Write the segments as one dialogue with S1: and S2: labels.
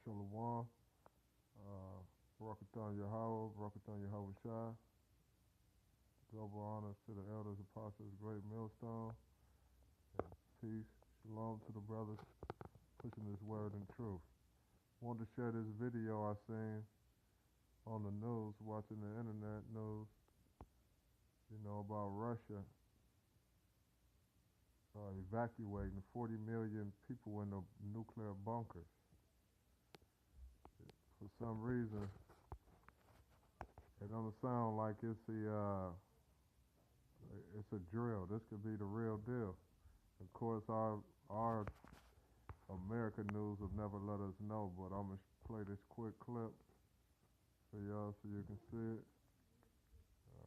S1: Shalom, Barakatan Yahweh, Barakatan Yahweh Shai. Double honors to the elders, apostles, great millstone. And peace, shalom to the brothers pushing this word and truth. Wanted to share this video I seen on the news, watching the internet news, about Russia evacuating 40 million people in the nuclear bunkers. For some reason, it don't sound like it's a drill. This could be the real deal. Of course, our American news have never let us know, but I'm gonna play this quick clip for y'all so you can see it.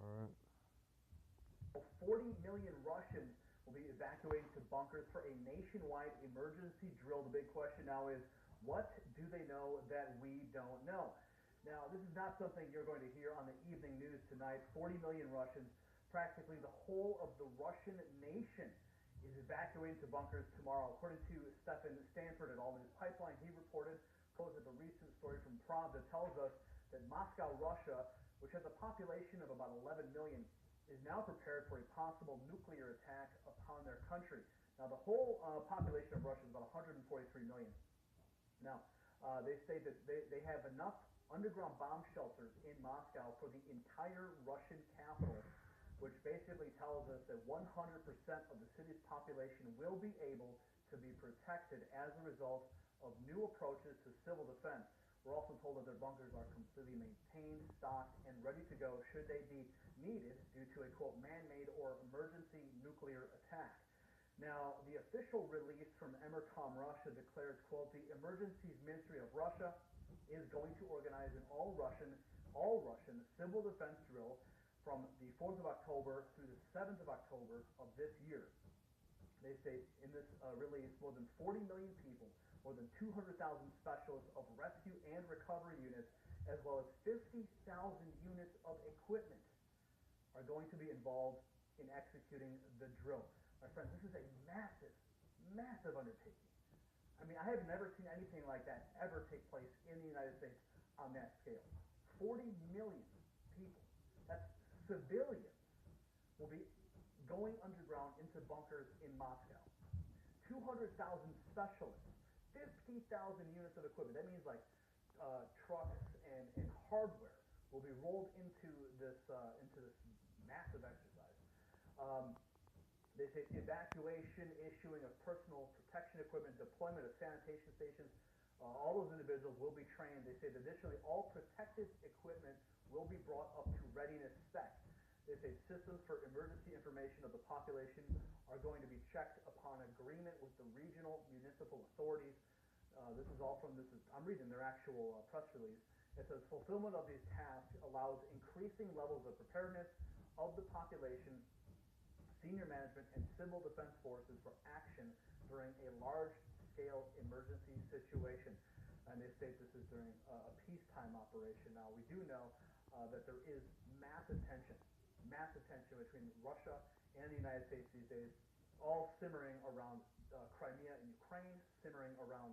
S1: All right.
S2: 40 million Russians will be evacuated to bunkers for a nationwide emergency drill. The big question now is, what do they know that we don't know? Now, this is not something you're going to hear on the evening news tonight. 40 million Russians, practically the whole of the Russian nation, is evacuating to bunkers tomorrow. According to Stefan Stanford at All News Pipeline, he reported, quoted the recent story from Pravda, tells us that Moscow, Russia, which has a population of about 11 million, is now prepared for a possible nuclear attack upon their country. Now, the whole population of Russia is about 143 million. Now, they say that they have enough underground bomb shelters in Moscow for the entire Russian capital, which basically tells us that 100% of the city's population will be able to be protected as a result of new approaches to civil defense. We're also told that their bunkers are completely maintained, stocked, and ready to go should they be needed due to a, quote, man-made or emergency nuclear attack. Now, the official release from Emercom Russia declares, quote, the Emergencies Ministry of Russia is going to organize an all-Russian civil defense drill from the 4th of October through the 7th of October of this year. They say in this release, more than 40 million people, more than 200,000 specialists of rescue and recovery units, as well as 50,000 units of equipment are going to be involved in executing the drill. My friends, this is a massive, massive undertaking. I mean, I have never seen anything like that ever take place in the United States on that scale. 40 million people, that's civilians, will be going underground into bunkers in Moscow. 200,000 specialists, 50,000 units of equipment. That means like trucks and hardware will be rolled into this massive exercise. They say evacuation, issuing of personal protection equipment, deployment of sanitation stations. All those individuals will be trained. They say that additionally all protective equipment will be brought up to readiness spec. They say systems for emergency information of the population are going to be checked upon agreement with the regional municipal authorities. I'm reading their actual press release. It says fulfillment of these tasks allows increasing levels of preparedness of the population, senior management, and civil defense forces for action during a large-scale emergency situation. And they state this is during a peacetime operation. Now, we do know that there is massive tension between Russia and the United States these days, all simmering around Crimea and Ukraine, simmering around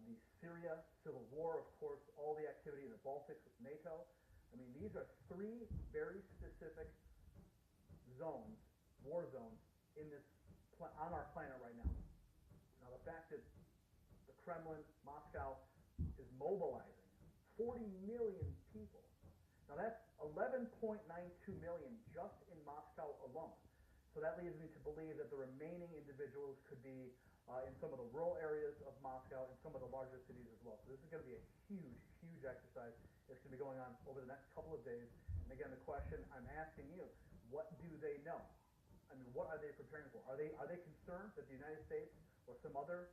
S2: the Syria civil war, of course, all the activity in the Baltics with NATO. I mean, these are three very specific zones, war zones, on our planet right now. Now, the fact that the Kremlin, Moscow, is mobilizing 40 million people. Now, that's 11.92 million just in Moscow alone. So that leads me to believe that the remaining individuals could be in some of the rural areas of Moscow and some of the larger cities as well. So this is going to be a huge, huge exercise. It's going to be going on over the next couple of days. And again, the question I'm asking you, what do they know? I mean, what are they preparing for? Are they concerned that the United States or some other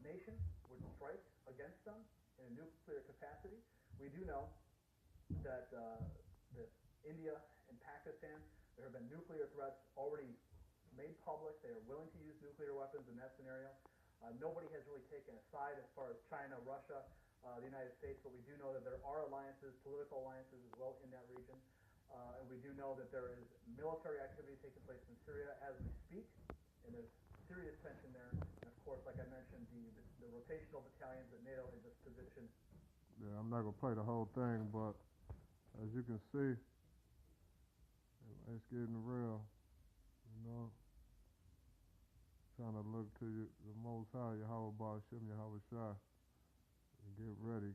S2: nation would strike against them in a nuclear capacity? We do know that India and Pakistan, there have been nuclear threats already made public. They are willing to use nuclear weapons in that scenario. Nobody has really taken a side as far as China, Russia, the United States, but we do know that there are alliances, political alliances as well in that region. And we do know that there is military activity taking place in Syria as we speak, and there's serious tension there. And of course, like I mentioned, the rotational battalions that NATO has just positioned.
S1: Yeah, I'm not gonna play the whole thing, but as you can see, it's getting real. You know, trying to look to you, the Most High, Yahweh Ba'Shem, Yahweh Shai, and get ready.